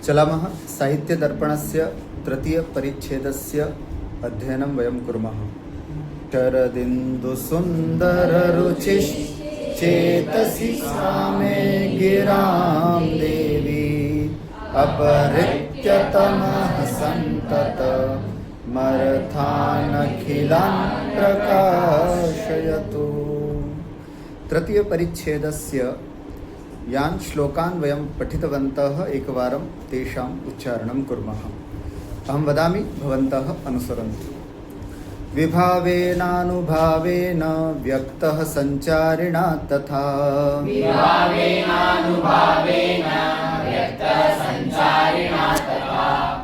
चलामः। साहित्यदर्पणस्य तृतीयपरिच्छेदस्य अध्ययनं वयं कुर्मः। शरदिन्दुसुन्दररुचिश्चेतसि सा मे गिरां देवी अपहृत्य तमः सन्ततमर्थानखिलान् प्रकाशयतु। तृतीयपरिच्छेदस्य यान् श्लोकान् वयं पठितवन्तः एकवारं तेषाम् उच्चारणं कुर्मः। अहं वदामि, भवन्तः अनुसरन्तु। विभावेनानुभावेन व्यक्तः सञ्चारिणा तथा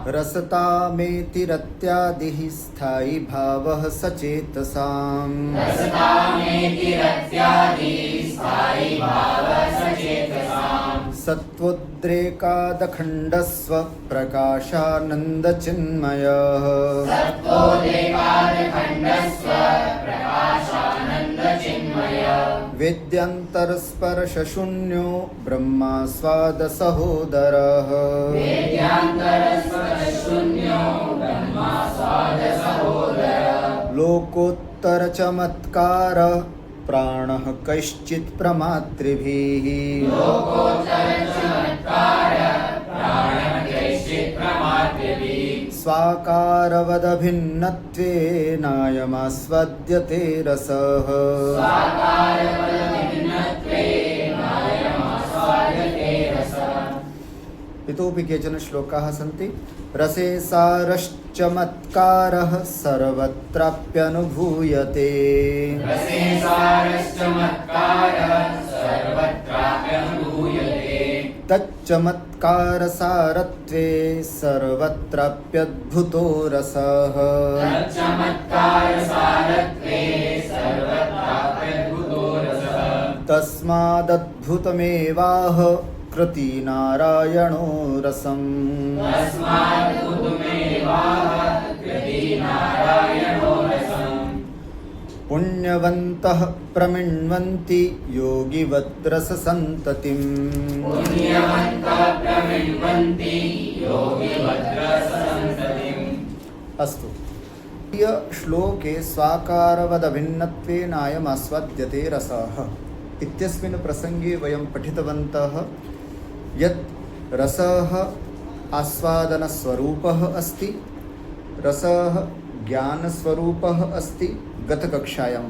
रसतामेतिरत्यादिः स्थायी भावः सचेतसाम् सत्वोद्रेकादखण्डस्व प्रकाशानन्दचिन्मयः वेद्यान्तरस्पर्शशून्यो ब्रह्मास्वादसहोदरः लोकोत्तरचमत्कारः प्राणः कश्चित् प्रमातृभिः स्वाकारवदभिन्नत्वेनायमास्वाद्यते रसः इतोपि केचन श्लोकाः सन्ति। रसे सारश्चमत्कारः सर्वत्राप्यनुभूयते तच्चमत्कारसारत्वे सर्वत्राप्यद्भुतो रसः तस्मादद्भुतमेवाह कृति नारायणो रसम् पुण्यवन्तः प्रमिण्वन्ति योगिवद्रससन्ततिम् अस्तु। श्लोके स्वाकारवदभिन्नत्वेनायमास्वाद्यते रसः इत्यस्मिन् प्रसङ्गे वयं पठितवन्तः यत् रसः आस्वादनस्वरूपः अस्ति, रसः ज्ञानस्वरूपः अस्ति। गतकक्षायां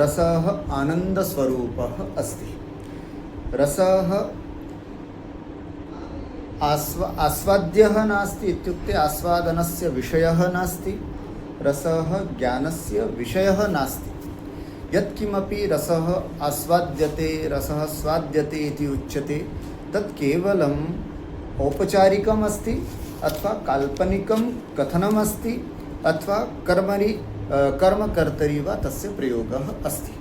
रसः आनन्दस्वरूपः अस्ति। रसः आस्वाद्यः नास्ति इत्युक्ते आस्वादनस्य विषयः नास्ति। रसः ज्ञानस्य विषयः नास्ति। यत्किमपि रसः आस्वाद्यते, रसः स्वाद्यते इति उच्यते तत् केवलम् औपचारिकम् अस्ति अथवा काल्पनिकं कथनमस्ति अथवा कर्मकर्तरि वा तस्य प्रयोगः अस्ति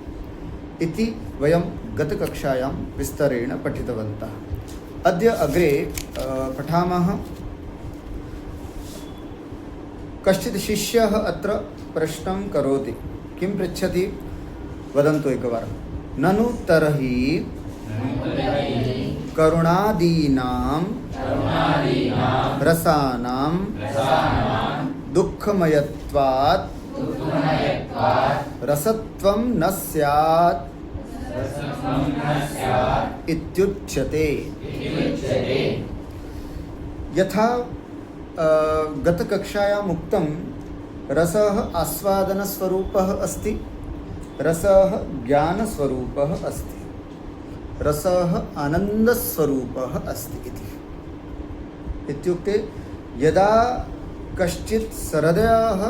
इति वयं गतकक्षायां विस्तरेण पठितवन्तः। अद्य अग्रे पठामः। कश्चित् शिष्यः अत्र प्रश्नं करोति। किं पृच्छति? वदन्तु एकवारं। ननु तर्हि करुणादीनां रसानां दुःखमयत्वात् रसत्वं न स्यात् इत्युच्यते। यथा गतकक्षायाम् उक्तं, रसः आस्वादनस्वरूपः अस्ति, रसः ज्ञानस्वरूपः अस्ति, रसः आनन्दस्वरूपः अस्ति इति। इत्युक्ते यदा कश्चित् सरदयः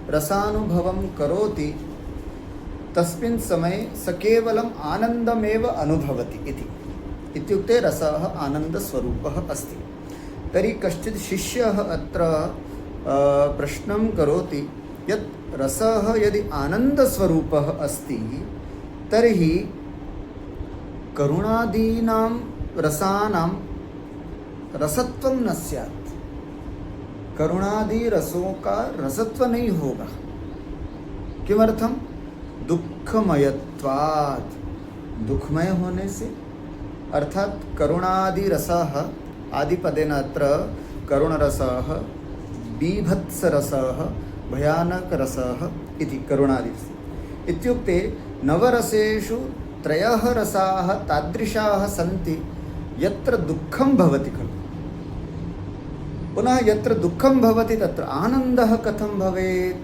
रसानुभवं करोति तस्मिन् समये स केवलम् आनन्दमेव अनुभवति इति। इत्युक्ते रसः आनन्दस्वरूपः अस्ति। तर्हि कश्चित् शिष्यः अत्र प्रश्नं करोति यत् रसः यदि आनन्दस्वरूपः अस्ति तर्हि करुणादीनां रसानां रसत्वं न स्यात्। करुणादि रसों का रसत्व नहीं होगा। किमर्थम? दुःखमयत्वात्, दुःखमय होने से, अर्थात करुणादि रसः आदिपदेन अत्र करुणरसः बीभत्सरसः भयानकरसः इति करुणादि इत्युक्ते नवरसेषु त्रयः रसाः तादृशाः सन्ति यत्र दुःखं भवति खलु। पुनः यत्र दुःखं भवति तत्र आनंदः कथं भवेत्?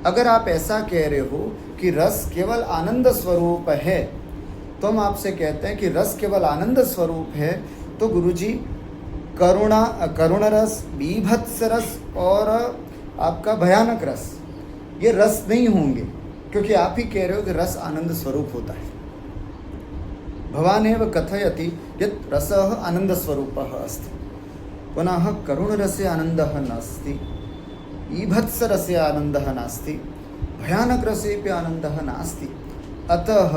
अगर आप ऐसा कह रहे हो कि रस केवल आनंद स्वरूप है, तो हम आपसे कहते हैं कि रस केवल आनंद स्वरूप है, तो गुरुजी करुण रस, बीभत्स रस और आपका भयानक रस ये रस नहीं होंगे, क्योंकि आप ही कह रहे हो कि रस आनंद स्वरूप होता है। भवानेव कथयति यत् रसः आनंद स्वरूपः अस्ति। पुनः करुणरसे आनन्दः नास्ति, ईभत्सरसे आनन्दः नास्ति, भयानकरसेऽपि आनन्दः नास्ति। अतः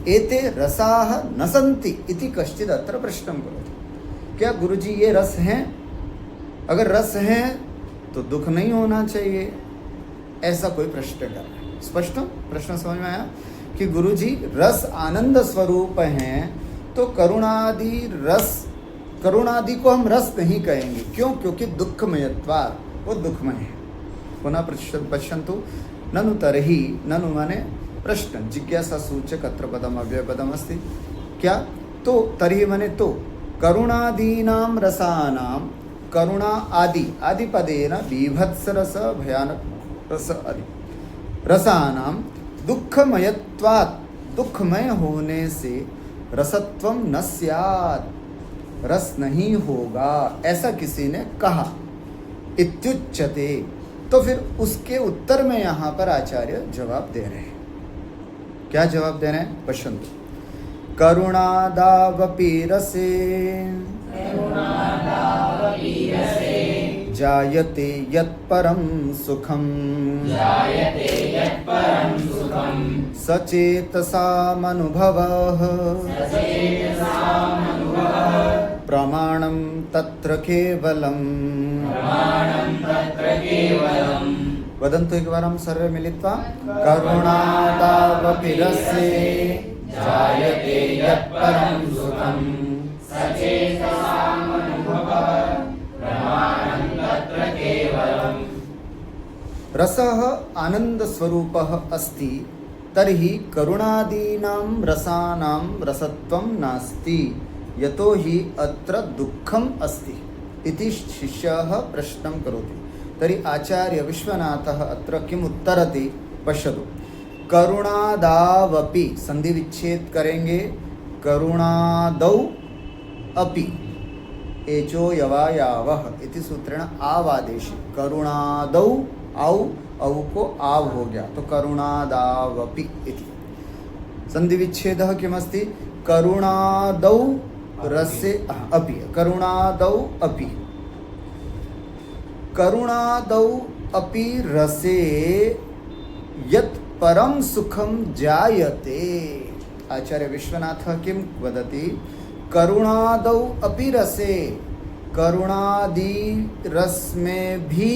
एते रसाः न सन्ति इति कश्चित् अत्र प्रश्नं करोति। क्या गुरुजी ये रस हैं? अगर रस हैं तो दुख नहीं होना चाहिए, ऐसा कोई प्रश्न कर रहा है। स्पष्ट प्रश्न समझ में आया कि गुरुजी रस आनंद स्वरूप हैं, तो करुणादि को हम रस नहीं कहेंगे। क्यों? क्योंकि दुःखमयत्वात्, वो दुःखमय है। पुनः पश्यन्तु, ननु तर्हि, ननु माने प्रश्न, जिज्ञासा सूचक अत्र पदम अव्ययपदम अस्ति। क्या? तो तर्हि माने तो, करुणादीनां रसानां, करुणा आदि आदिपदेन बीभत्सरस भयानक रस आदि रसानां दुःखमयत्वात्, दुःखमय होने से रसत्वं न स्यात्, रस नहीं होगा, ऐसा किसी ने कहा। इत्युच्यते, तो फिर उसके उत्तर में यहाँ पर आचार्य जवाब दे रहे हैं। क्या जवाब दे रहे हैं? पश्यन्तु। करुणादावपि रसे जायते यत्परं सुखं सचेतसामनुभवः प्रमाणं तत्र केवलम्। वदन्तु एकवारं सर्वे मिलित्वा। करुणादावपि रसे जायते यत्परं सुखं रसः आनंद स्वरूपः अस्ति, तर्हि करुणादीनां रसानां रसत्वं नास्ति, यतो हि अत्र दुःखम् अस्ति इति शिष्यः प्रश्नं करोति। तर्हि आचार्य विश्वनाथः अत्र किम् उत्तरति? पश्यतु। करुणादावपि, संधि विच्छेद करेंगे, करुणादौ अपि, एचो यवायावः इति सूत्रेण आवादेशि, करुणादौ औ को आव हो गया, तो करुणादावपि इति। संधि विच्छेदः किमस्ति? करुणादौ रसे अपि, करुणादौ अपि, करुणादौ अपि रसे यत् परम सुखम जायते। आचार्य विश्वनाथः किं वदति? करुणादौ अपि रसे, करुणादि रस में भी,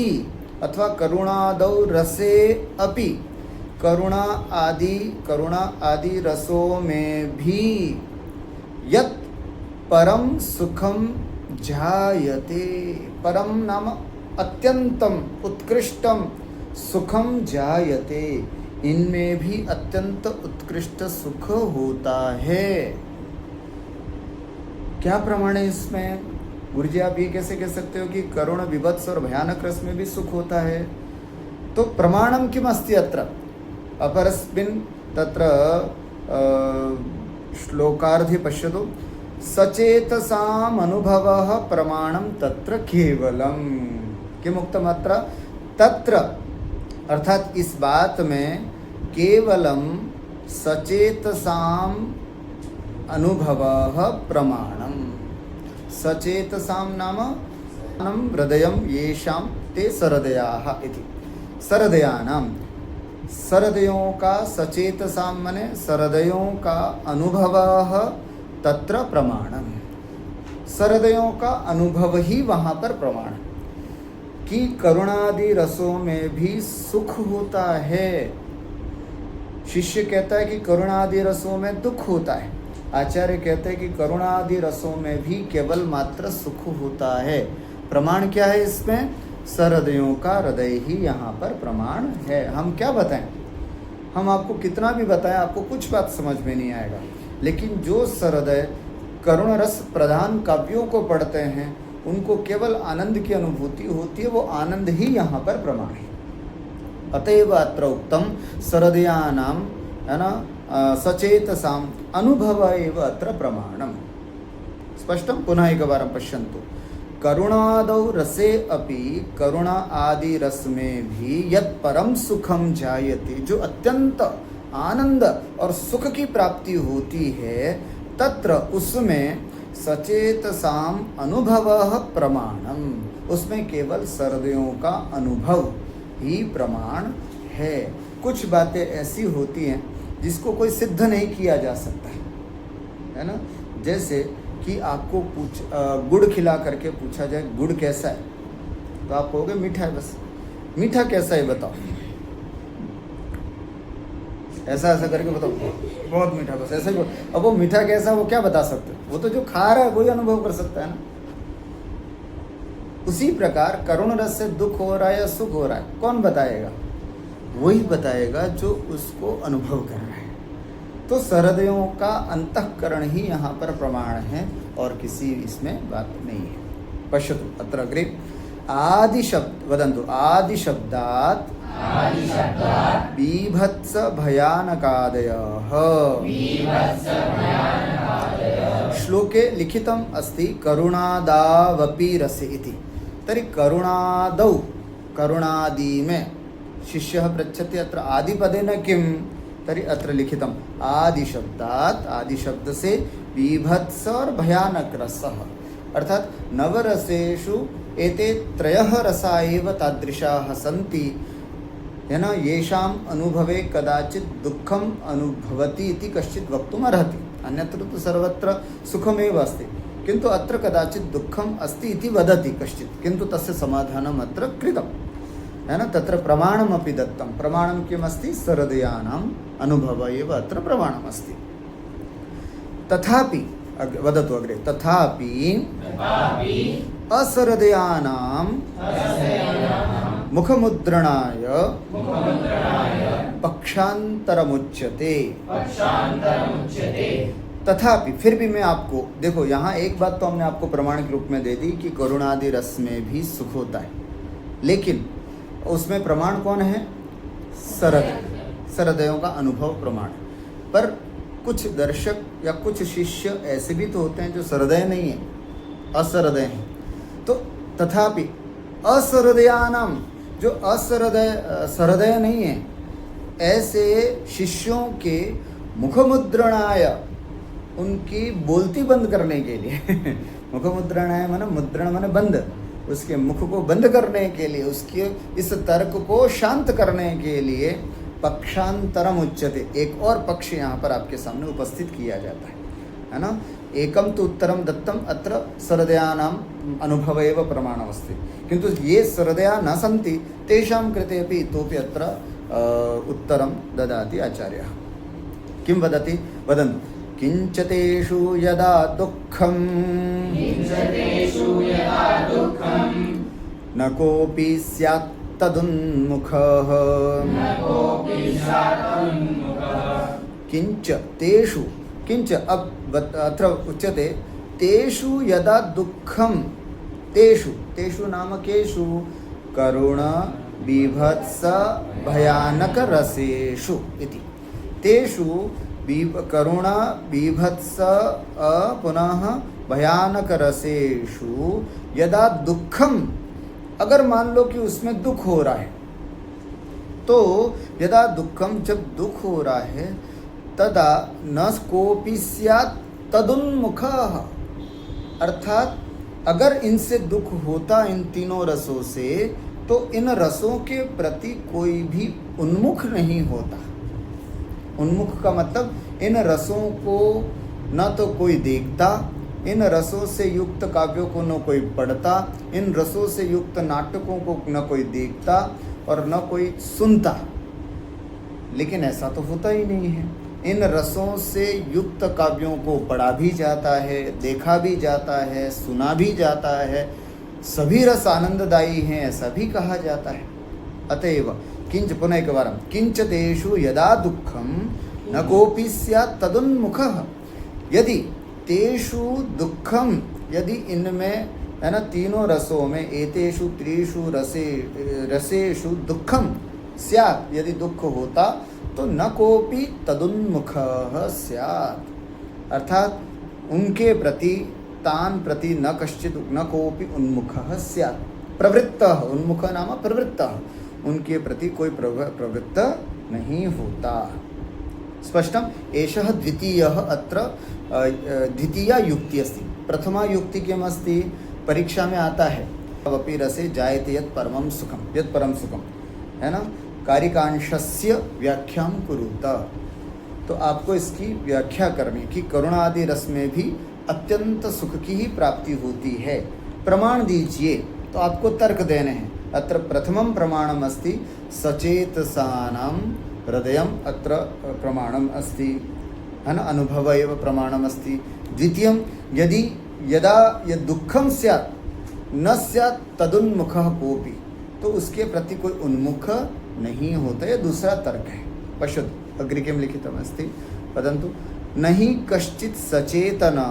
अथवा करुणादौ रसे अपि, करुणा आदि रसों में भी यत् परम सुखम जायते, परम नाम अत्यंतम उत्कृष्टम सुखम जायते, इनमें भी अत्यंत उत्कृष्ट सुख होता है। क्या प्रमाण है इसमें? गुरुजी आप ये कैसे कह सकते हो कि करुण विभत्स और भयानक रस में भी सुख होता है? तो प्रमाणम किम अस्ति अत्र? अपरस्मिन् तत्र श्लोकार्धे पश्यतु। सचेतसाम अनुभवः प्रमाणम तत्र केवलम। किम उक्तम अत्र? तत्र अर्थात इस बात में केवलम सचेतसाम अनुभवः प्रमाणम। सचेतसां नाम हृदयं येषां ते सरदयाः इति। सरदयानां, सरदयों का, सचेतसां मने सरदयों का अनुभवः तत्र प्रमाणम। सरदयों का अनुभव ही वहाँ पर प्रमाण कि करुणादि रसों में भी सुख होता है। शिष्य कहता है कि करुणादि रसों में दुख होता है, आचार्य कहते हैं कि करुणा आदि रसों में भी केवल मात्र सुख होता है। प्रमाण क्या है इसमें? सहृदयों का हृदय ही यहाँ पर प्रमाण है। हम क्या बताएं, हम आपको कितना भी बताएं आपको कुछ बात समझ में नहीं आएगा, लेकिन जो सहृदय करुण रस प्रधान काव्यों को पढ़ते हैं उनको केवल आनंद की अनुभूति होती है, वो आनंद ही यहाँ पर प्रमाण है। अतएव अत्र उक्तम सहृदयानां है ना सचेतसाम अनुभव एव अत्र प्रमाणम। स्पष्टं? पुनः एकवारं पश्यन्तु। करुणादौ रसे अपि, करुणा आदि रस में भी यत् परम सुखम जायते, जो अत्यंत आनंद और सुख की प्राप्ति होती है, तत्र उसमें सचेतसाम अनुभवः प्रमाणम, उसमें केवल सहृदयों का अनुभव ही प्रमाण है। कुछ बातें ऐसी होती हैं जिसको कोई सिद्ध नहीं किया जा सकता है ना। जैसे कि आपको गुड़ खिला करके पूछा जाए गुड़ कैसा है, तो आप कहोगे मीठा है। बस मीठा कैसा है बताओ, ऐसा ऐसा करके बताओ बहुत मीठा, बस ऐसा ही बोल। अब वो मीठा कैसा वो क्या बता सकते हो? वो तो जो खा रहा है वही अनुभव कर सकता है ना। उसी प्रकार करुण रस से दुख हो रहा है या सुख हो रहा है कौन बताएगा? वही बताएगा जो उसको अनुभव कर रहा है। तो सहृदयों का अंतःकरण ही यहाँ पर प्रमाण है और किसी इसमें बात नहीं है। पश्यतु अत्र अग्रे आदि शब्द वदन्तु। आदि शब्दात् बीभत्स भयानकादयः श्लोके लिखितम् अस्ति करुणादावपि रसे इति। तर्हि करुणादौ, करुणादि में शिष्यः पृच्छति अत्र आदिपदेन किं? तर्हि अत्र लिखितम् आदि शब्दात्, आदि शब्द से बीभत्स और भयानक रसः, अर्थात नवरसेषु एते त्रयः रसा एव तादृशाः सन्ति है ना, येषाम् अनुभवे कदाचित् दुःखम् अनुभवति इति कश्चित् वक्तुम् अर्हति। अन्यत्र तु सर्वत्र सुखमेव अस्ति, किन्तु अत्र कदाचित् दुःखम् अस्ति इति वदति कश्चित्, किन्तु तस्य समाधानम् अत्र कृतं है ना। तत्र प्रमाणमपि दत्तं। प्रमाणं किम् अस्ति? सहृदयानाम् अनुभव एव अत्र प्रमाणम् अस्ति। तथापि वदतु अग्रे। तथापि असहृदयानां मुखमुद्रणाय पक्षांतरमुच्यते। तथापि, फिर भी मैं आपको देखो, यहाँ एक बात तो हमने आपको प्रमाण के रूप में दे दी कि करुणादि रस में भी सुख होता है, लेकिन उसमें प्रमाण कौन है? सहृदयों का अनुभव प्रमाण। पर कुछ दर्शक या कुछ शिष्य ऐसे भी तो होते हैं जो सहृदय नहीं है, असहृदय हैं। तो तथापि असहृदयानाम, जो सहृदय नहीं है, ऐसे शिष्यों के मुखमुद्रणाय, उनकी बोलती बंद करने के लिए मुखमुद्रणाय माने मुद्रण माने बंद, उसके मुख को बंद करने के लिए, उसके इस तर्क को शांत करने के लिए पक्षांतरम उच्यते, एक और पक्ष यहाँ पर आपके सामने उपस्थित किया जाता है ना। एकम तो उत्तरम दत्तम अत्र सहृदयानाम अनुभव एव प्रमाणमस्ति, किंतु ये सहृदया न सन्ति तेषां कृते अपि इतोपि अत्र उत्तरं ददाति आचार्यः। किं वदति? वदन्तु। किञ्च तेषु यदा दुःखं न कोऽपि स्यात् तदुन्मुखः। किञ्च तेषु, किञ्च अब अत्र उच्यते तेषु यदा दुःखं, तेषु, तेषु नाम केषु? करुण बीभत्स भयानक रसेषु इति। तेषु करुण बीभत्स पुनः भयानक रसेषु यदा दुःखम, अगर मान लो कि उसमें दुख हो रहा है, तो यदा दुःखम, जब दुख हो रहा है, तदा न कोऽपि स्यात् तदुन्मुखः, अर्थात अगर इनसे दुख होता इन तीनों रसों से, तो इन रसों के प्रति कोई भी उन्मुख नहीं होता। उन्मुख का मतलब इन रसों को न तो कोई देखता, इन रसों से युक्त काव्यों को न कोई पढ़ता, इन रसों से युक्त नाटकों को न कोई देखता और न कोई सुनता। लेकिन ऐसा तो होता ही नहीं है। इन रसों से युक्त काव्यों को पढ़ा भी जाता है, देखा भी जाता है, सुना भी जाता है, सभी रस आनंददायी हैं ऐसा भी कहा जाता है। अतएव किंच पुनः एक बार किंच तेषु यदा दुखम न कोपि स्यात् तदुन्मुखः, यदि तेषु दुखम, यदि इनमें है ना तीनों रसों में, एतेषु त्रिषु रसेषु दुखम स्यात्, यदि दुख होता तो न कोपि तदुन्मुखः स्यात्, अर्थात उनके प्रति तान प्रति न कश्चित् न कोपि उन्मुखः स्यात्, प्रवृत्तः, उन्मुख नाम प्रवृत्तः, उनके प्रति कोई प्रवृत्त नहीं होता। स्पष्टम। एषः द्वितीयः अत्र द्वितीया युक्ति अस्ति। प्रथमा युक्ति किम् अस्ति? परीक्षा में आता है अपि रसे जायते यत् परमं सुखम, यत् परम सुखम, है ना, कारिकांशस्य व्याख्यां कुरुत। तो आपको इसकी व्याख्या करनी कि करुणादि रस में भी अत्यंत सुख की ही प्राप्ति होती है, प्रमाण दीजिए। तो आपको तर्क देने हैं। अत्र प्रथमं प्रमाणम अस्ति सचेतसानां हृदयम अत्र प्रमाणम अस्ति, है ना, अनुभव एव प्रमाणम अस्ति। द्वितीयं यदि यदा यद दुखम स्यात् न स्यात् तदुन्मुखः कोपि, तो उसके प्रति कोई उन्मुख नहीं होता। यह दूसरा तर्क है। पश्यतु अग्रे किं लिखितमस्ति, वदन्तु। नहीं कश्चित् सचेतना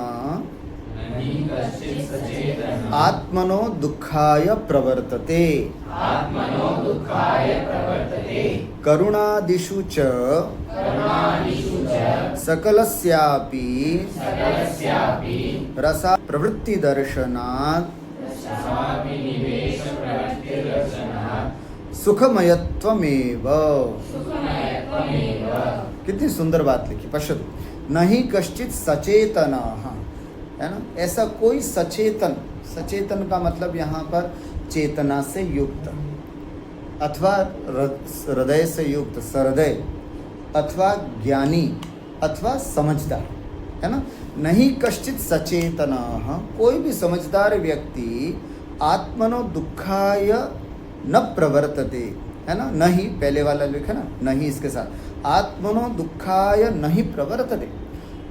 आत्मनो दुःखाय प्रवर्तते, करुणादिषु च सकलस्यापि रसा प्रवृत्तिदर्शनात् सुखमयत्वमेव। कितनी सुंदर बात लिखी। पश्यतु, नहीं कश्चित् सचेतनः, है ना, ऐसा कोई सचेतन, सचेतन का मतलब यहाँ पर चेतना से युक्त अथवा हृदय से युक्त, सहृदय अथवा ज्ञानी अथवा समझदार, है ना। नहीं कश्चित् सचेतनः, कोई भी समझदार व्यक्ति आत्मनो दुःखाय न प्रवर्तते, है ना, नहीं पहले वाला लिखा ना, नहीं इसके साथ आत्मनो दुःखाय नहीं प्रवर्तते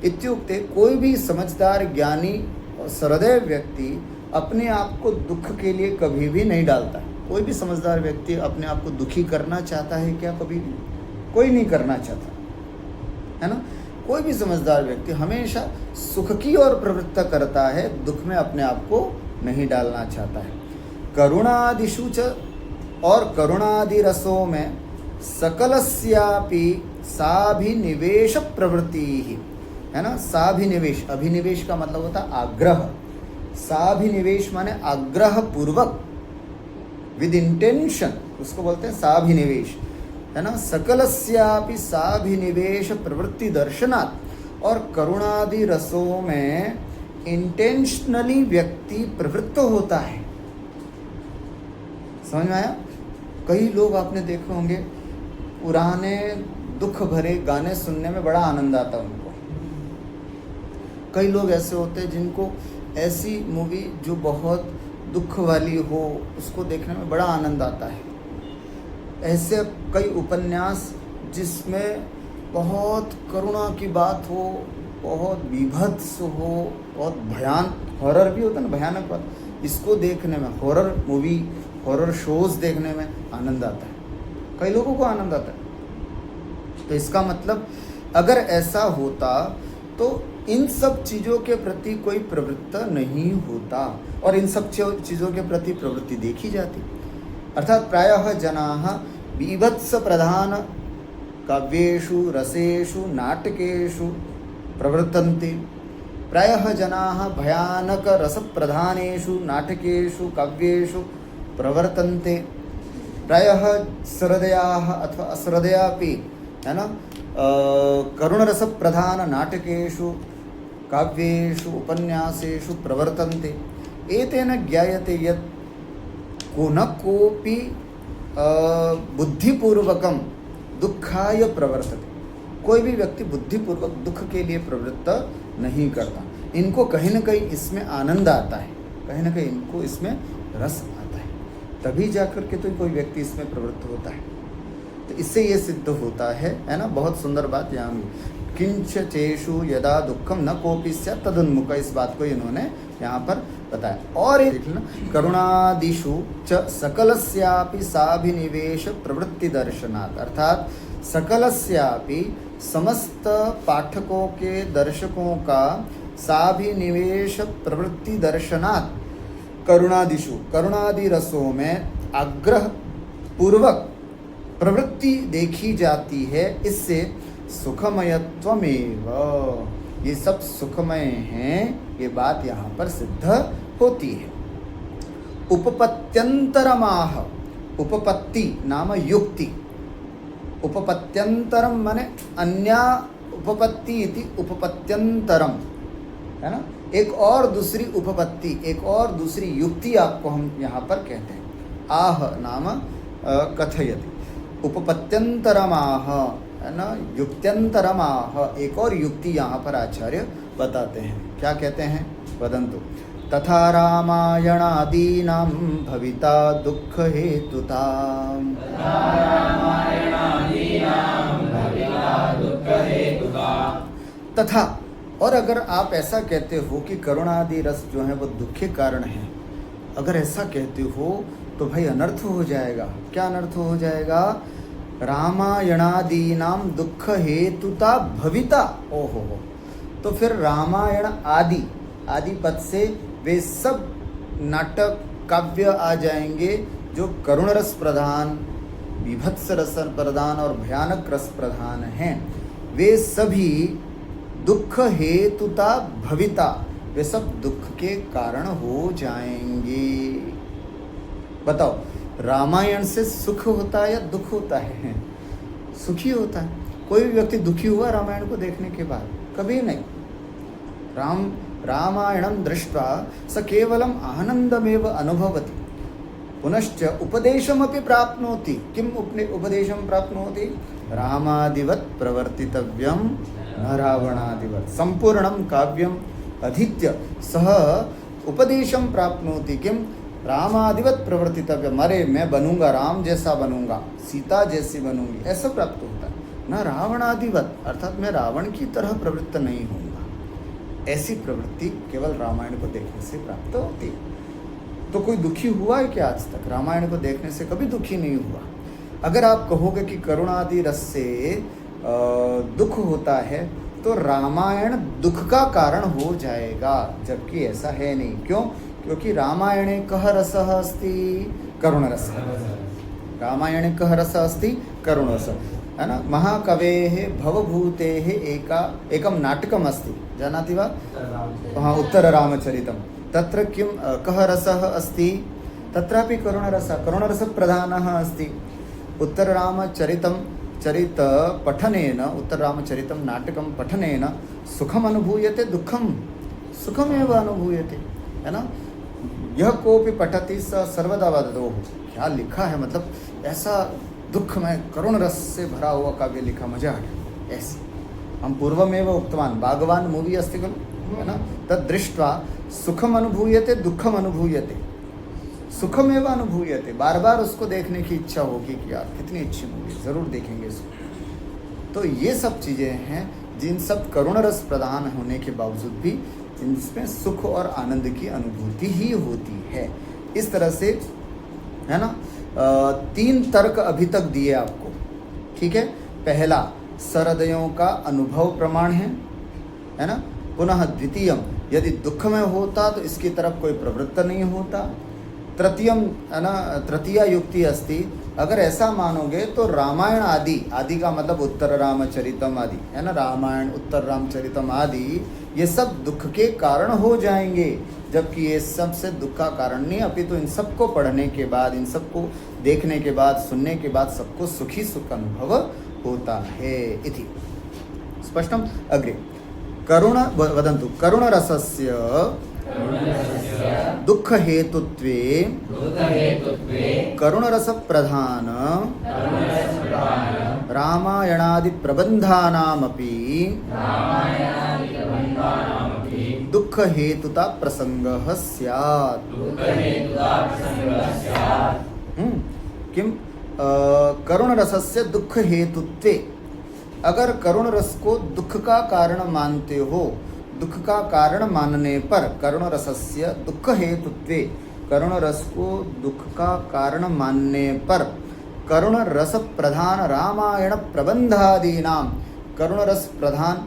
इत्युक्ते, कोई भी समझदार ज्ञानी और सहृदय व्यक्ति अपने आप को दुख के लिए कभी भी नहीं डालता। कोई भी समझदार व्यक्ति अपने आप को दुखी करना चाहता है क्या? कभी भी कोई नहीं करना चाहता, है ना। कोई भी समझदार व्यक्ति हमेशा सुख की ओर प्रवृत्त करता है, दुख में अपने आप को नहीं डालना चाहता है। करुणादिषु च, और करुणादि रसों में सकलस्यापि साभिनिवेश प्रवृत्ति ही, है ना। साभिनिवेश, अभिनिवेश का मतलब होता है आग्रह। साभिनिवेश माने आग्रह पूर्वक, विद इंटेंशन, उसको बोलते हैं साभिनिवेश, है ना। सकलस्यापि साभिनिवेश प्रवृत्ति दर्शनात्, और करुणादि रसों में इंटेंशनली व्यक्ति प्रवृत्त होता है। समझ में आया? कई लोग आपने देखे होंगे, पुराने दुख भरे गाने सुनने में बड़ा आनंद आता है उनको। कई लोग ऐसे होते हैं जिनको ऐसी मूवी जो बहुत दुख वाली हो, उसको देखने में बड़ा आनंद आता है। ऐसे कई उपन्यास जिसमें बहुत करुणा की बात हो, बहुत बीभत्स हो, बहुत हॉरर भी होता है ना, भयानक बात, इसको देखने में, हॉरर मूवी, हॉरर शोज देखने में आनंद आता है। कई लोगों को आनंद आता है। तो इसका मतलब अगर ऐसा होता तो इन सब चीज़ों के प्रति कोई प्रवृत्त नहीं होता, और इन सब चीज़ों के प्रति प्रवृत्ति देखी जाती। अर्थात प्रायः जनाः बीभत्स प्रधान काव्येषु रसेषु नाटकेषु प्रवर्तन्ते, प्रायः जनाः भयानक रसप्रधानेषु नाटकेषु काव्येषु प्रवर्तन्ते, प्रायः सहृदयाः अथवा असहृदयापि, है ना, करुणरसप्रधान नाटकेषु काव्येषु उपन्यासेषु प्रवर्तन्ते। एतेन ज्ञायते यत् को न कोऽपि बुद्धिपूर्वकं दुःखाय प्रवर्तते। कोई भी व्यक्ति बुद्धिपूर्वक दुख के लिए प्रवृत्त नहीं करता। इनको कहीं न कहीं इसमें आनंद आता है, कहीं न कहीं इनको इसमें रस आता है, तभी जाकर के तो कोई व्यक्ति इसमें प्रवृत्त होता है। तो इससे ये सिद्ध होता है ना। बहुत सुंदर बात यहाँ किंच चेषु यदा दुखम न कोपि स्यात् तदुन्मुख, इस बात को इन्होंने यहाँ पर बताया। और एक करुणादिषु च सकलस्यापि साभिनिवेश प्रवृत्ति दर्शनात्, अर्थात सकलस्यापि समस्त पाठकों के दर्शकों का साभिनिवेश प्रवृत्ति दर्शनात्, करुणादिषु करुणादि रसों में आग्रह पूर्वक प्रवृत्ति देखी जाती है, इससे सुखमयत्वमेव, ये सब सुखमय हैं, ये बात यहाँ पर सिद्ध होती है। उपपत्यंतरमाह, उपपत्ति नाम युक्ति, उपपत्यंतरम माने अन्या उपपत्ति इति उपपत्यंतरम, है ना, एक और दूसरी उपपत्ति, एक और दूसरी युक्ति आपको हम यहाँ पर कहते हैं। आह नाम कथयति, उपपत्यंतरमाह, है ना, युक्त्यंतरमाह, एक और युक्ति यहाँ पर आचार्य बताते हैं। क्या कहते हैं? वदन्तु। तथा रामायणादीनां भविता दुःख हेतुता, तथा, और अगर आप ऐसा कहते हो कि करुणादि रस जो है वो दुख के कारण है, अगर ऐसा कहते हो तो भाई अनर्थ हो जाएगा। क्या अनर्थ हो जाएगा? रामायणादीनाम दुख हेतुता भविता, ओहो हो, तो फिर रामायण आदि, आदि पद से वे सब नाटक काव्य आ जाएंगे जो करुण रस प्रधान, विभत्स रस प्रधान और भयानक रस प्रधान हैं। वे सभी दुख हेतुता भविता, वे सब दुख के कारण हो जाएंगे। बताओ, रामायण से सुख होता है या दुख होता है? सुखी होता है। कोई भी व्यक्ति दुखी हुआ रामायण को देखने के बाद? कभी नहीं। रामायणं दृष्ट्वा स केवलम आनंदमेव अनुभवति, पुनश्च उपदेशमपि प्राप्नोति। किम उपदेशं प्राप्नोति? रामादिवत् प्रवर्तितव्यं न रावणादिवत्। संपूर्णं काव्यम् अधीत्य सः उपदेशं प्राप्नोति। किम? रामादिवत् प्रवर्तितव्यम, अरे मैं बनूंगा, राम जैसा बनूंगा, सीता जैसी बनूंगी, ऐसा प्राप्त होता है। न रावणादिवत्, अर्थात मैं रावण की तरह प्रवृत्त नहीं होऊंगा। ऐसी प्रवृत्ति केवल रामायण को देखने से प्राप्त होती है। तो कोई दुखी हुआ है क्या आज तक? रामायण को देखने से कभी दुखी नहीं हुआ। अगर आप कहोगे कि करुणादि रस से दुख होता है तो रामायण दुख का कारण हो जाएगा, जबकि ऐसा है नहीं। क्यों? क्योंकि रामायणे कः रसः अस्ति? करुणरसः। रामायणे कः रसः अस्ति? करुणरसः, है ना। महाकवेः भवभूतेः एकं नाटकम् अस्ति, जानाति वा? हाँ, उत्तररामचरितं। तत्र किं कः रसः अस्ति? तत्रापि करुणरसः, करुणरसप्रधानः अस्ति। उत्तररामचरितं चरित पठनेन, उत्तररामचरितं नाटकं पठनेन सुखम् अनुभूयते, दुःखं सुखमेव अनुभूयते, है ना। यह कोपि पठति स सर्वदा वदतु। क्या लिखा है, मतलब ऐसा दुख में करुण रस से भरा हुआ काव्य लिखा, मजा आ गया। ऐसे हम पूर्वमेव उक्तवान्, बागवान मूवी अस्ति खलु, है ना, तद् दृष्ट्वा सुखम अनुभूयते, दुःखम अनुभूयते, सुखमेव अनुभूयते। बार बार उसको देखने की इच्छा होगी कि यार कितनी अच्छी मूवी, ज़रूर देखेंगे इसको। तो ये सब चीज़ें हैं जिन सब करुण रस प्रदान होने के बावजूद भी जिनमें सुख और आनंद की अनुभूति ही होती है। इस तरह से, है ना, 3 तर्क अभी तक दिए आपको, ठीक है। पहला, सहृदयों का अनुभव प्रमाण है ना। पुनः द्वितीयम, यदि दुख में होता तो इसकी तरफ कोई प्रवृत्त नहीं होता। तृतीयम, है ना, तृतीया युक्ति अस्ति, अगर ऐसा मानोगे तो रामायण आदि, आदि का मतलब उत्तर रामचरितम आदि, है ना, रामायण, उत्तर रामचरितम आदि, ये सब दुख के कारण हो जाएंगे, जबकि ये सब से दुख का कारण नहीं, अपितु इन सबको पढ़ने के बाद, इन सबको देखने के बाद, सुनने के बाद सबको सुखी सुख अनुभव होता है इति स्पष्टम। अग्रे करुण वदन्तु। करुणरसस्य दुःख हेतुत्वे करुणरस प्रधान रामायणादि प्रबंधानामपि दुःख हेतुता प्रसंगः स्यात्। किम? करुणरसस्य दुःख हेतुत्वे, अगर करुण रस को दुख का कारण मानते हो, दुख का कारण मानने पर करुण रसस्य दुख हेतुत्वे, करुण रस को दुख का कारण मानने पर करुण रस प्रधान रामायण प्रबंधादि नाम, करुण रस प्रधान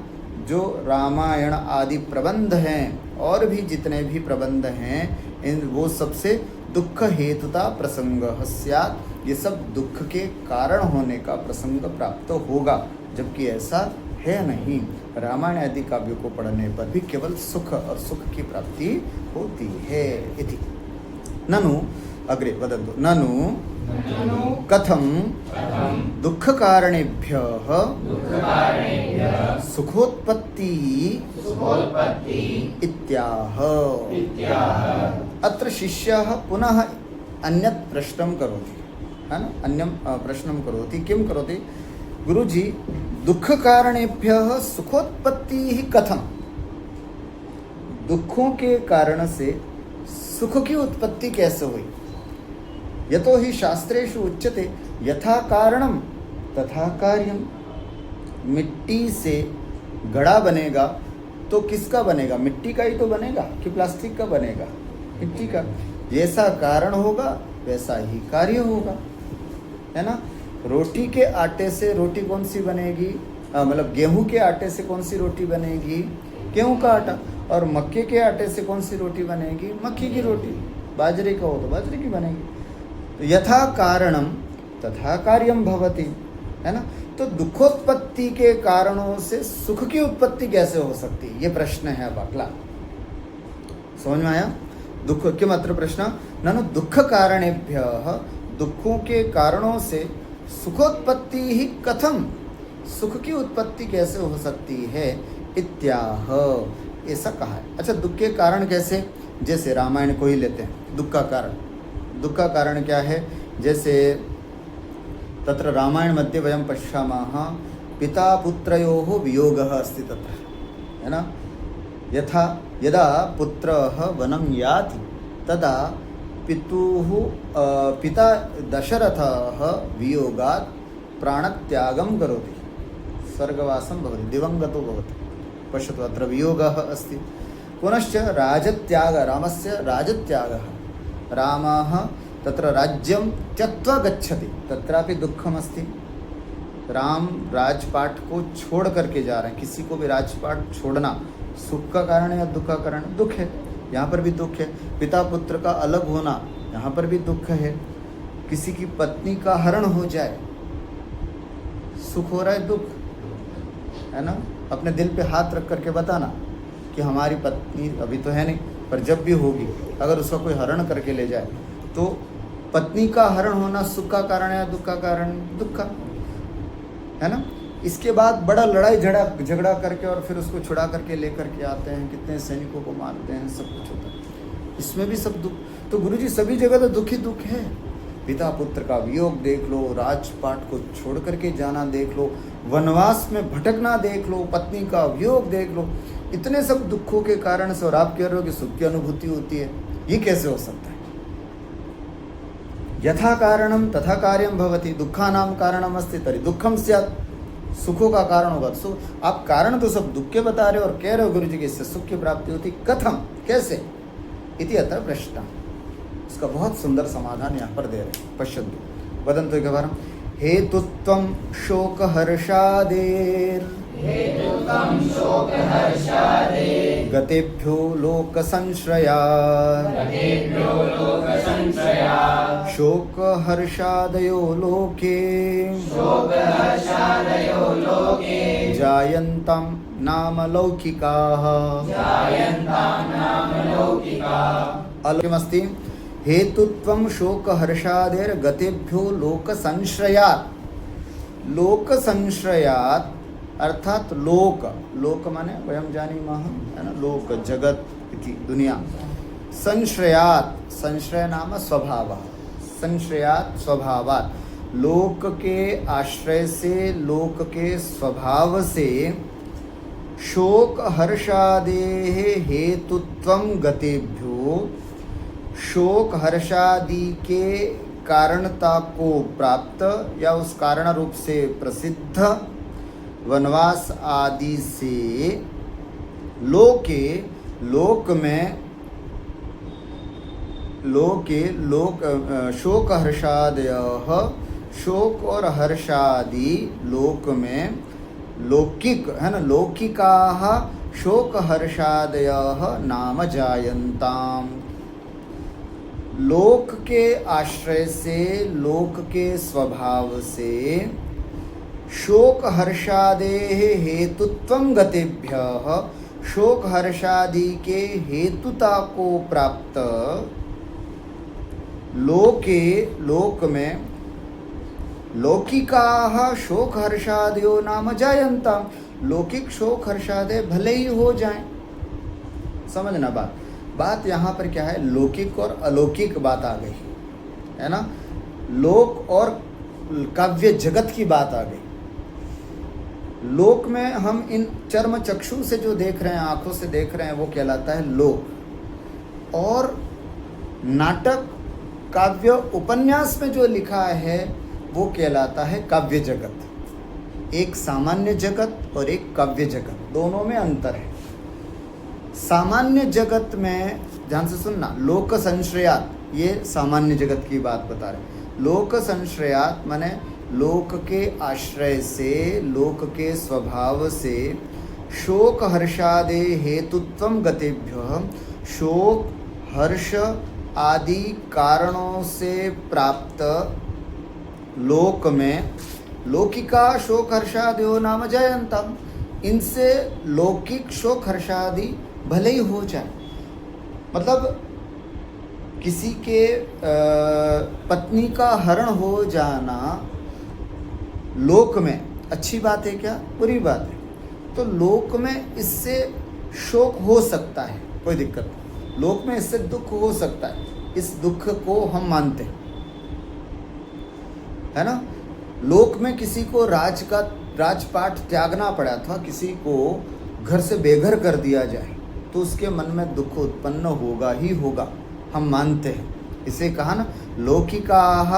जो रामायण आदि प्रबंध हैं और भी जितने भी प्रबंध हैं, इन वो सबसे दुख हेतुता प्रसंग स्यात्, ये सब दुख के कारण होने का प्रसंग प्राप्त होगा, जबकि ऐसा है नहीं। रामायण आदि काव्यों को पढ़ने पर भी केवल सुख और सुख की प्राप्ति होती है। इति ननु अग्रे वदन्तु, ननु कथं दुख कारणेभ्यः सुखोत्पत्ति इत्याह। अत्र शिष्यः पुनः अन्यत् प्रश्नं करोति, है ना, अन्यं प्रश्नं करोति। किं करोति? गुरुजी, दुख कारणेभ्यः सुखोत्पत्ति कथं, दुखों के कारण से सुख की उत्पत्ति कैसे हुई? यतो ही शास्त्रेषु उच्यते यथा कारणम तथा कार्यम। मिट्टी से घड़ा बनेगा तो किसका बनेगा? मिट्टी का ही तो बनेगा कि प्लास्टिक का बनेगा? मिट्टी का। जैसा कारण होगा वैसा ही कार्य होगा, है ना। रोटी के आटे से रोटी कौन सी बनेगी? मतलब गेहूं के आटे से कौन सी रोटी बनेगी? गेहूं का आटा। और मक्के के आटे से कौन सी रोटी बनेगी? मक्की की रोटी। बाजरे का हो तो बाजरे की बनेगी। तो यथा कारणम तथा कार्यम भवति, है ना। तो दुखोत्पत्ति के कारणों से सुख की उत्पत्ति कैसे हो सकती है? ये प्रश्न है अब अगला। समझ में आया? दुख किम अत्र प्रश्न? ननु दुख कारणेभ्यः, दुखों के कारणों से सुखोत्पत्ति ही कथम, सुख की उत्पत्ति कैसे हो सकती है? इत्याह, ऐसा कहा है। अच्छा, दुख के कारण कैसे? जैसे रामायण को ही लेते हैं, दुख का कारण। दुख का कारण क्या है? जैसे तत्र रामायण मध्ये वयं पश्यामः पिता पुत्रयोः वियोगः अस्ति तत्र, है ना। यथा यदा पुत्रः वनं याति तदा पिता दशरथः वियोगात् प्राणत्यागं करोति, स्वर्गवासं भवति, दिवङ्गतो भवति। पश्यतु, अत्र वियोगः अस्ति। पुनश्च राजत्याग, रामस्य राजत्यागः, रामः तत्र राज्यं त्यक्त्वा गच्छति, तत्रापि दुःखमस्ति। राम राजपाट को छोड़ करके जा रहे हैं। किसी को भी राजपाट छोड़ना सुख का कारण है या दुख का कारण? दुख है। यहाँ पर भी दुख है। पिता पुत्र का अलग होना, यहाँ पर भी दुख है। किसी की पत्नी का हरण हो जाए, सुख हो रहा है, दुख है ना। अपने दिल पे हाथ रख करके बताना कि हमारी पत्नी अभी तो है नहीं, पर जब भी होगी, अगर उसका कोई हरण करके ले जाए, तो पत्नी का हरण होना सुख का कारण है या दुख का कारण? दुख का, है ना। इसके बाद बड़ा लड़ाई झगड़ा करके और फिर उसको छुड़ा करके लेकर के आते हैं, कितने सैनिकों को मारते हैं, सब कुछ होता है। इसमें भी सब दुख। तो गुरुजी सभी जगह तो दुख ही दुख है। पिता पुत्र का वियोग देख लो, राजपाट को छोड़ करके जाना देख लो, वनवास में भटकना देख लो, पत्नी का वियोग देख लो, इतने सब दुखों के कारण से, और आप कह रहे हो कि सुख की अनुभूति होती है। ये कैसे हो सकता है? यथा कारणम तथा कार्यम भवति, दुखानाम कारणम अस्ति तर्हि दुखम स्यात्, सुखों का कारण होगा। तो आप कारण तो सब दुख के बता रहे हो और कह रहे हो गुरुजी कि इससे सुख की प्राप्ति होती, कथम, कैसे? इति अत्र प्रश्न। इसका बहुत सुंदर समाधान यहाँ पर दे रहे हैं। पश्यन्तु, वदन्तु एकवारं। हेतुत्वं शोकहर्षादेर् गतेभ्यो लोकसंश्रयात् शोकहर्षादयो लोके जायन्तां नाम लौकिकाः। अलौकिकमस्ति। हेतुत्वं शोकहर्षादेर् गतेभ्यो लोकसंश्रयात्। लोकसंश्रयात् अर्थात लोक, लोक माने वयं जानीमः, है ना, लोक जगत इति दुनिया। संश्रयात्, संश्रय नाम स्वभावः, संश्रयात् स्वभावात्, लोक के आश्रय से, लोक के स्वभाव से शोक हर्षादेः हेतुत्वं गतेभ्यो, शोक हर्षादि के कारणता को प्राप्त या उस कारण रूप से प्रसिद्ध वनवास आदि से लोके लोक में शोक हर्षादयः शोक और हर्षादि लोक में लौकिक है ना, लौकिकाः शोक हर्षादयः नाम जायन्ताम्। लोक के आश्रय से, लोक के स्वभाव से शोक हर्षादेः हेतुत्वं गतिभ्यः, शोक हर्षादि के हेतुता को प्राप्त लोके लोक में लौकिकाः शोक हर्षादयो नाम जायन्ताम्। लौकिक शोक हर्षादय भले ही हो जाएं, समझना बात यहाँ पर क्या है, लौकिक और अलौकिक बात आ गई है ना, लोक और काव्य जगत की बात आ गई। लोक में हम इन चर्म चक्षु से जो देख रहे हैं, आंखों से देख रहे हैं, वो कहलाता है लोक। और नाटक काव्य उपन्यास में जो लिखा है वो कहलाता है काव्य जगत। एक सामान्य जगत और एक काव्य जगत, दोनों में अंतर है। सामान्य जगत में ध्यान से सुनना, लोक संश्रयात, ये सामान्य जगत की बात बता रहे। लोक संश्रयात माने लोक के आश्रय से, लोक के स्वभाव से शोक हर्षादे हेतुत्वं गतिभ्यः, शोक हर्ष आदि कारणों से प्राप्त लोक में लौकिका शोक हर्षादयो नाम जायन्ताम्। इनसे लौकिक शोक हर्षादि भले ही हो जाए। मतलब किसी के पत्नी का हरण हो जाना लोक में अच्छी बात है क्या, बुरी बात है? तो लोक में इससे शोक हो सकता है, कोई दिक्कत नहीं। लोक में इससे दुख हो सकता है, इस दुख को हम मानते हैं, है ना। लोक में किसी को राजपाट त्यागना पड़ा अथवा किसी को घर से बेघर कर दिया जाए तो उसके मन में दुख उत्पन्न होगा ही होगा, हम मानते हैं। इसे कहा ना, लौकिकाः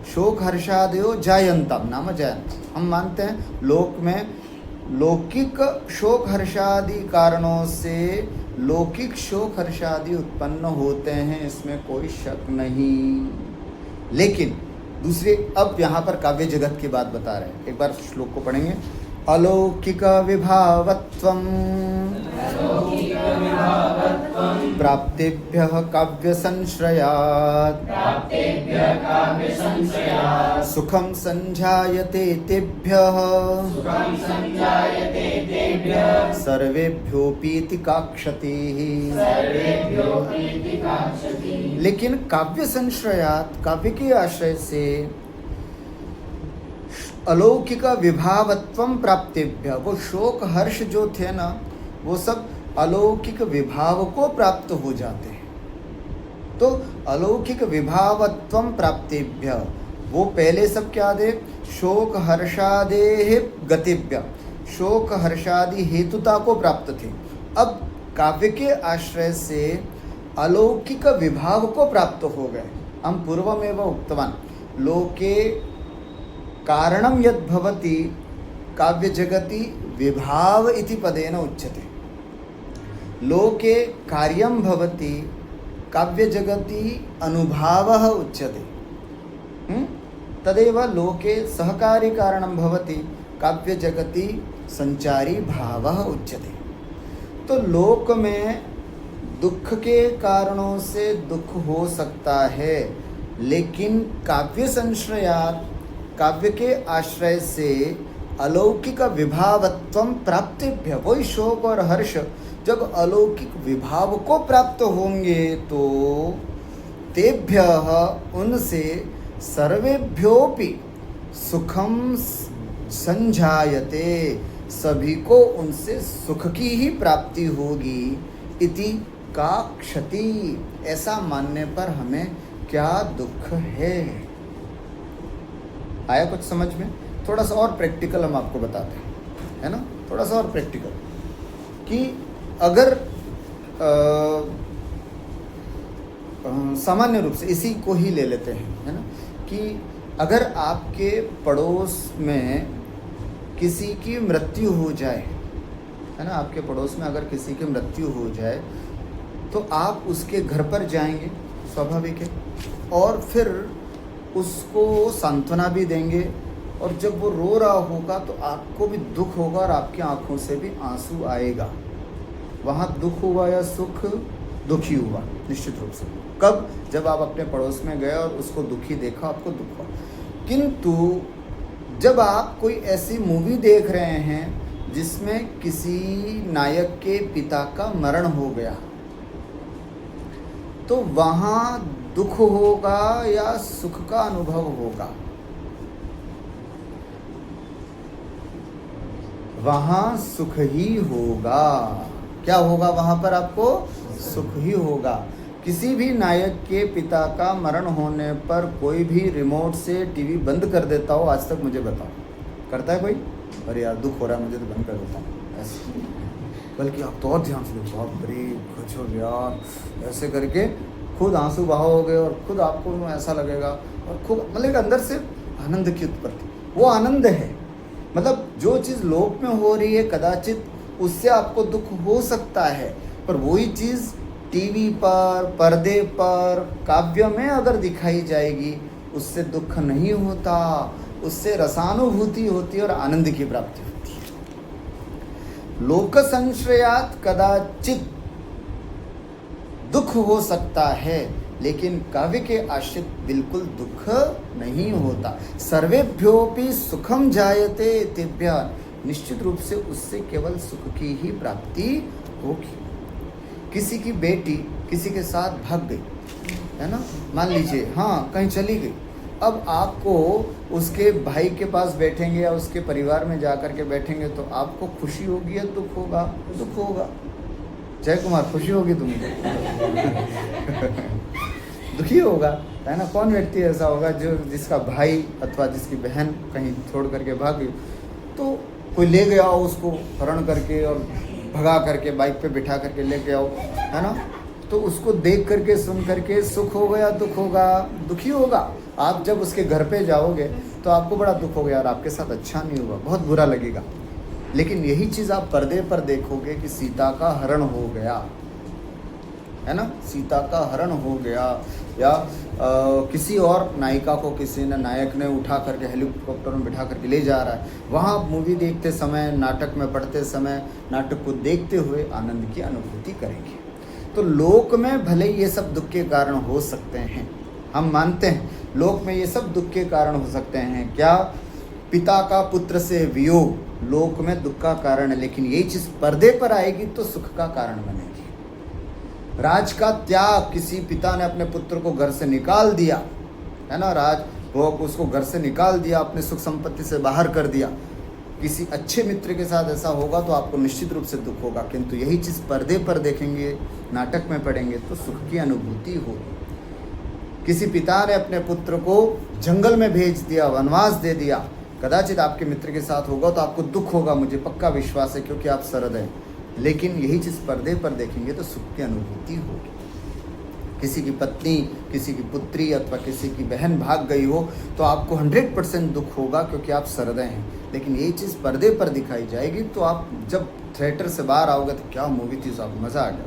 शोक हर्षादयो जायन्ताम् नाम जायन्ताम्। हम मानते हैं लोक में लौकिक शोक हर्षादि कारणों से लौकिक शोक हर्षादि उत्पन्न होते हैं, इसमें कोई शक नहीं। लेकिन दूसरे, अब यहाँ पर काव्य जगत की बात बता रहे हैं। एक बार श्लोक को पढ़ेंगे। अलौकिक विभावत्वं प्राप्तेभ्यः काव्य संश्रयात् सुखं संजायते तेभ्यः सर्वेभ्योऽपीति काक्षतिः। लेकिन काव्य संश्रयात्, काव्य के आश्रय से अलौकिक विभावत्वं प्राप्तेभ्य, वो शोक हर्ष जो थे ना, वो सब अलौकिक विभाव को प्राप्त हो जाते हैं। तो अलौकिक विभावत्वं प्राप्तेभ्य, वो पहले सब क्या दे, शोक हर्षादेः गतिभ्य, शोक हर्षादि हेतुता को प्राप्त थे। अब काव्य के आश्रय से अलौकिक विभाव को प्राप्त हो गए। हम पूर्वमेव उक्तवान्, लोके कारणं यद् भवति काव्य जगति विभाव इति पदेन उच्यते। लोके कार्यं भवति काव्य जगति अनुभावः उच्यते। तदेव लोके सहकारी कारणं भवति काव्य जगति संचारी भावः उच्यते। तो लोक में दुख के कारणों से दुख हो सकता है, लेकिन काव्य संश्रयात्, काव्य के आश्रय से अलौकिक विभावत्वं प्राप्तिभ्य, वही शोक और हर्ष जब अलौकिक विभाव को प्राप्त होंगे तो तेभ्यः, उनसे सर्वेभ्योऽपि सुखम संजायते, सभी को उनसे सुख की ही प्राप्ति होगी। इति का क्षति, ऐसा मानने पर हमें क्या दुख है। आया कुछ समझ में? थोड़ा सा और प्रैक्टिकल हम आपको बताते हैं, है ना, थोड़ा सा और प्रैक्टिकल कि अगर सामान्य रूप से इसी को ही ले लेते हैं, है ना, कि अगर आपके पड़ोस में किसी की मृत्यु हो जाए, है ना, आपके पड़ोस में अगर किसी की मृत्यु हो जाए तो आप उसके घर पर जाएंगे, स्वाभाविक है, और फिर उसको सांत्वना भी देंगे, और जब वो रो रहा होगा तो आपको भी दुख होगा और आपकी आंखों से भी आंसू आएगा। वहाँ दुख हुआ या सुख? दुखी हुआ निश्चित रूप से। कब? जब आप अपने पड़ोस में गए और उसको दुखी देखा, आपको दुख हुआ। किंतु जब आप कोई ऐसी मूवी देख रहे हैं जिसमें किसी नायक के पिता का मरण हो गया, तो वहाँ दुख होगा या सुख का अनुभव होगा? वहाँ सुख ही होगा। क्या होगा वहाँ पर? आपको सुख ही होगा। किसी भी नायक के पिता का मरण होने पर कोई भी रिमोट से टीवी बंद कर देता हो? आज तक मुझे बताओ, करता है कोई? अरे यार दुख हो रहा है मुझे तो बंद कर देता हूँ, ऐसे। बल्कि आप तो और ध्यान से देखो, बाप रे गजब यार, ऐसे करके खुद आंसू बहाओगे और खुद आपको ऐसा लगेगा, और खूब मतलब अंदर से आनंद की उत्पत्ति। वो आनंद है, मतलब जो चीज़ लोक में हो रही है कदाचित उससे आपको दुख हो सकता है, पर वही चीज़ टीवी पर, पर्दे पर, काव्य में अगर दिखाई जाएगी उससे दुख नहीं होता, उससे रसानुभूति होती है और आनंद की प्राप्ति होती है। लोक संश्रयात कदाचित दुख हो सकता है, लेकिन काव्य के आश्रित बिल्कुल दुख नहीं होता। सर्वेभ्योपि सुखम जायते तेभ्य, निश्चित रूप से उससे केवल सुख की ही प्राप्ति होगी। किसी की बेटी किसी के साथ भाग गई, है ना, मान लीजिए, हाँ कहीं चली गई, अब आपको उसके भाई के पास बैठेंगे या उसके परिवार में जा कर के बैठेंगे तो आपको खुशी होगी या दुख होगा? दुख होगा। जय कुमार, खुशी होगी तुमको? दुखी होगा, है ना। कौन व्यक्ति ऐसा होगा जो जिसका भाई अथवा जिसकी बहन कहीं छोड़ करके भाग गई, तो कोई ले गया हो उसको हरण करके और भगा करके बाइक पे बिठा करके ले गया हो, है ना, तो उसको देख करके सुन करके सुख होगा या दुख होगा? दुखी होगा। आप जब उसके घर पे जाओगे तो आपको बड़ा दुख होगा, यार आपके साथ अच्छा नहीं हुआ, बहुत बुरा लगेगा। लेकिन यही चीज़ आप पर्दे पर देखोगे कि सीता का हरण हो गया, है ना, सीता का हरण हो गया, या किसी और नायिका को किसी ने, नायक ने उठा करके हेलीकॉप्टर में बिठा करके ले जा रहा है। वहाँ मूवी देखते समय, नाटक में पढ़ते समय, नाटक को देखते हुए आनंद की अनुभूति करेंगे। तो लोक में भले ये सब दुख के कारण हो सकते हैं, हम मानते हैं लोक में ये सब दुख के कारण हो सकते हैं। क्या? पिता का पुत्र से वियोग लोक में दुख का कारण है, लेकिन यही चीज़ पर्दे पर आएगी तो सुख का कारण बनेगी। राज का त्याग, किसी पिता ने अपने पुत्र को घर से निकाल दिया, है ना, राज भोग उसको घर से निकाल दिया, अपने सुख संपत्ति से बाहर कर दिया, किसी अच्छे मित्र के साथ ऐसा होगा तो आपको निश्चित रूप से दुख होगा। किंतु यही चीज़ पर्दे पर देखेंगे, नाटक में पढ़ेंगे तो सुख की अनुभूति होगी। किसी पिता ने अपने पुत्र को जंगल में भेज दिया, वनवास दे दिया, कदाचित आपके मित्र के साथ होगा तो आपको दुख होगा, मुझे पक्का विश्वास है, क्योंकि आप सरद हैं। लेकिन यही चीज़ पर्दे पर देखेंगे तो सुख की अनुभूति होगी। किसी की पत्नी, किसी की पुत्री अथवा किसी की बहन भाग गई हो तो आपको 100% दुख होगा, क्योंकि आप सरदे हैं। लेकिन यही चीज़ पर्दे पर दिखाई जाएगी तो आप जब थिएटर से बाहर आओगे तो क्या मूवी थी, साहब मज़ा आ गया,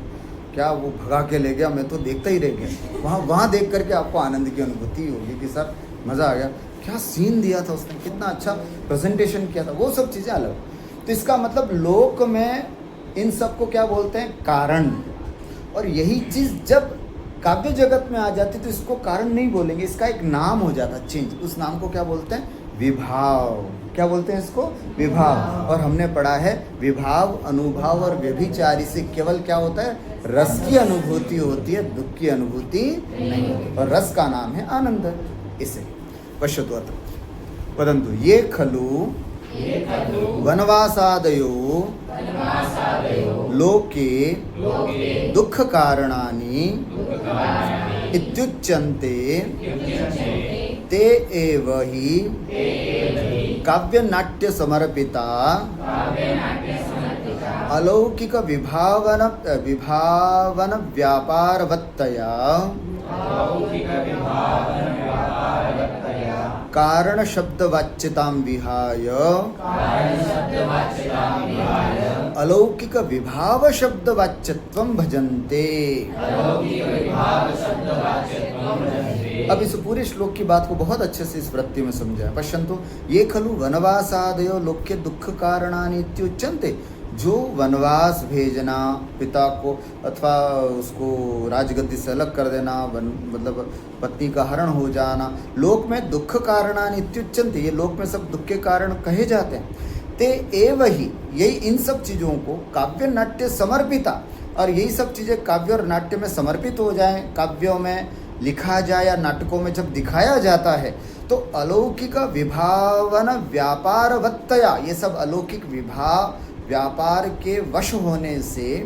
क्या वो भगा के ले गया, मैं तो देखता ही रह गया। वहाँ देख करके आपको आनंद की अनुभूति होगी कि सर मज़ा आ गया, क्या सीन दिया था उसने, कितना अच्छा प्रेजेंटेशन किया था, वो सब चीज़ें अलग। तो इसका मतलब लोक में इन सब को क्या बोलते हैं? कारण। और यही चीज़ जब काव्य जगत में आ जाती तो इसको कारण नहीं बोलेंगे, इसका एक नाम हो जाता चेंज। उस नाम को क्या बोलते हैं? विभाव। क्या बोलते हैं इसको? विभाव। और हमने पढ़ा है विभाव, अनुभाव और व्यभिचारी से केवल क्या होता है? रस की अनुभूति होती है, दुख की अनुभूति नहीं। और रस का नाम है आनंद। इसे पश्यतु अत्र परंतु ये खलु वनवासादयो लोके दुख कारणानि इत्युच्यन्ते ते एव हि काव्य नाट्य समर्पिता अलौकिक विभावन व्यापारवत्तया कारण शब्द वाच्यताम विहाय अलौकिक विभाव शब्द वाच्यत्वम भजन्ते। अब इस पूरे श्लोक की बात को बहुत अच्छे से इस वृत्ति में समझा। पश्यन्तु ये खलु वनवासादयो लोक्य दुख कारणानि इत्युच्यन्ते। जो वनवास भेजना, पिता को अथवा उसको राजगद्दी से अलग कर देना, मतलब पत्नी का हरण हो जाना, लोक में दुख कारणानि इत्युच्यन्ते, ये लोक में सब दुख के कारण कहे जाते हैं। ते एव ही, यही इन सब चीज़ों को काव्य नाट्य समर्पिता, और यही सब चीज़ें काव्य और नाट्य में समर्पित हो जाएं, काव्यों में लिखा जाए या नाटकों में जब दिखाया जाता है तो अलौकिक विभावन व्यापारवत्तया, ये सब अलौकिक व्यापार के वश होने से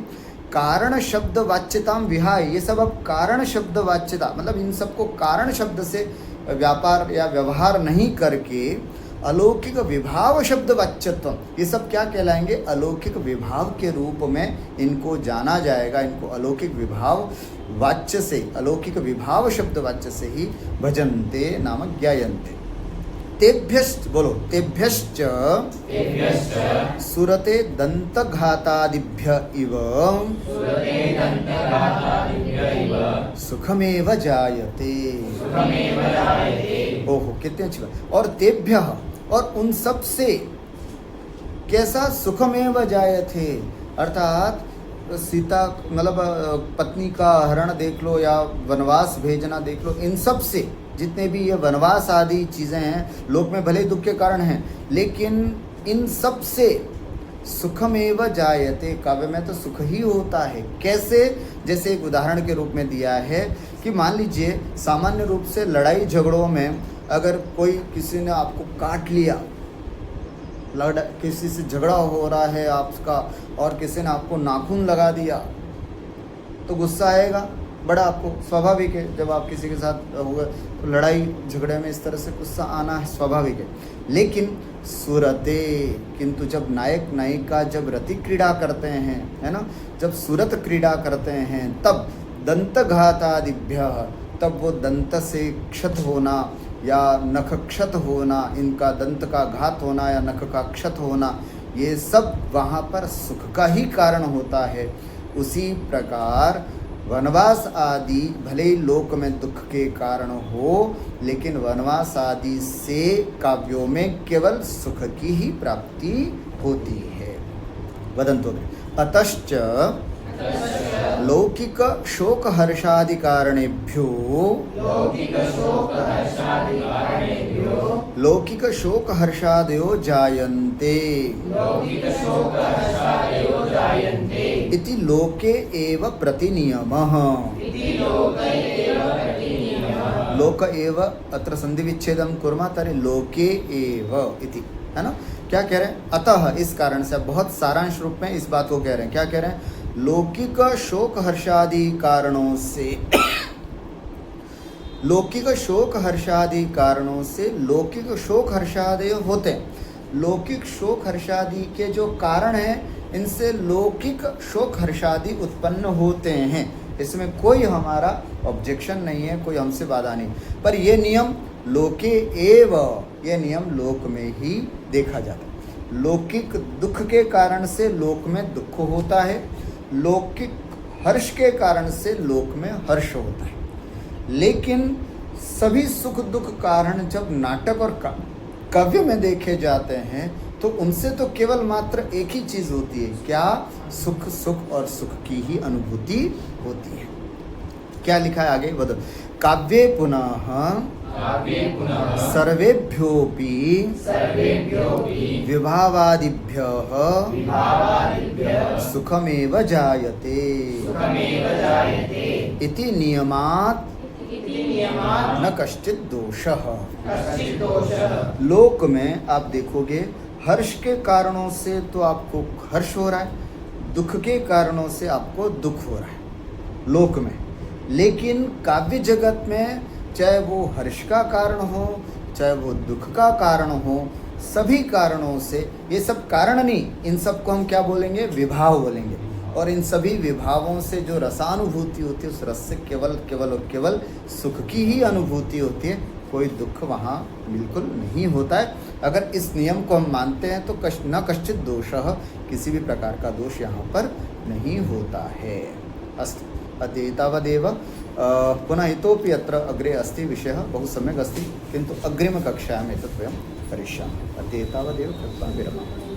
कारण शब्द वाच्यताम विहाय, ये सब अब कारण शब्द वाच्यता, मतलब इन सबको कारण शब्द से व्यापार या व्यवहार नहीं करके अलौकिक विभाव शब्द वाच्यत्व, ये सब क्या कहलाएंगे? अलौकिक विभाव के रूप में इनको जाना जाएगा। इनको अलौकिक विभाव वाच्य से, अलौकिक विभाव शब्द वाच्य से ही भजन्ते नाम ज्ञायन्ते। तेभ्यश्च, बोलो तेभ्यश्च सुरते दंतघातादिभ्य इव सुखमेव जायते। ओहो, कितने अच्छी बात। और तेभ्य, और उन सब से कैसा? सुखमेव जायते, अर्थात सीता, मतलब पत्नी का हरण देख लो या वनवास भेजना देख लो, इन सब से जितने भी ये वनवास आदि चीज़ें हैं लोक में भले दुख के कारण हैं, लेकिन इन सब से सुखमेव जायते, काव्य में तो सुख ही होता है। कैसे? जैसे एक उदाहरण के रूप में दिया है कि मान लीजिए सामान्य रूप से लड़ाई झगड़ों में अगर कोई किसी ने आपको काट लिया, किसी से झगड़ा हो रहा है आपका और किसी ने आपको नाखून लगा दिया तो गुस्सा आएगा बड़ा आपको, स्वाभाविक है। जब आप किसी के साथ हुए तो लड़ाई झगड़े में इस तरह से गुस्सा आना है, स्वाभाविक है। लेकिन सुरते, किंतु जब नायक नायिका जब रति क्रीड़ा करते हैं, है ना, जब सुरत क्रीड़ा करते हैं तब दंतघातादिभ्य, तब वो दंत से क्षत होना या नख क्षत होना, इनका दंत का घात होना या नख का क्षत होना, ये सब वहाँ पर सुख का ही कारण होता है। उसी प्रकार वनवास आदि भले ही लोक में दुख के कारण हो, लेकिन वनवास आदि से काव्यों में केवल सुख की ही प्राप्ति होती है। वदन्तु अतश्च लौकिक शोक हर्षादि कारणेभ्यो लौकिक शोक हर्षादयो जायन्ते इति लोके एव प्रतिनियमः। लोक एव अत्र संधि विच्छेदं कुर्मः तर्हि लोके एव इति, है ना। क्या कह रहे हैं? अतः, इस कारण से, बहुत सारांश रूप में इस बात को कह रहे हैं। क्या कह रहे हैं? लौकिक शोक हर्षादि कारणों से लौकिक शोक हर्षादि कारणों से लौकिक शोक हर्षादि होते हैं। लौकिक शोक हर्षादि के जो कारण हैं, इनसे लौकिक शोक हर्षादि उत्पन्न होते हैं। इसमें कोई हमारा ऑब्जेक्शन नहीं है, कोई हमसे बाधा नहीं। पर ये नियम लोके एव, ये नियम लोक में ही देखा जाता है। लौकिक दुख के कारण से लोक में दुख होता है, लौकिक हर्ष के कारण से लोक में हर्ष होता है। लेकिन सभी सुख दुख कारण जब नाटक और काव्य में देखे जाते हैं तो उनसे तो केवल मात्र एक ही चीज़ होती है। क्या? सुख, सुख और सुख की ही अनुभूति होती है। क्या लिखा है आगे? बदल काव्ये पुनः सर्वेभ्योऽपि विभावादिभ्यः सुखमेव जायते इति नियमात् न कश्चित् दोषः। लोक में आप देखोगे हर्ष के कारणों से तो आपको हर्ष हो रहा है, दुख के कारणों से आपको दुख हो रहा है लोक में। लेकिन काव्य जगत में चाहे वो हर्ष का कारण हो, चाहे वो दुख का कारण हो, सभी कारणों से, ये सब कारण नहीं, इन सबको हम क्या बोलेंगे? विभाव बोलेंगे। और इन सभी विभावों से जो रसानुभूति होती है, उस रस से केवल केवल और केवल सुख की ही अनुभूति होती है, कोई दुख वहाँ बिल्कुल नहीं होता है। अगर इस नियम को हम मानते हैं तो न कश्चित दोषः, किसी भी प्रकार का दोष यहाँ पर नहीं होता है। अस्तु, अद्य एतावदेव। पुनः इतोपि अत्र अग्रे अस्ति विषयः, बहु सम्यक् अस्ति, किन्तु अग्रिमकक्षायाम् एतत् वयं करिष्यामः। अद्य एतावदेव, कृत्वा विरमामः।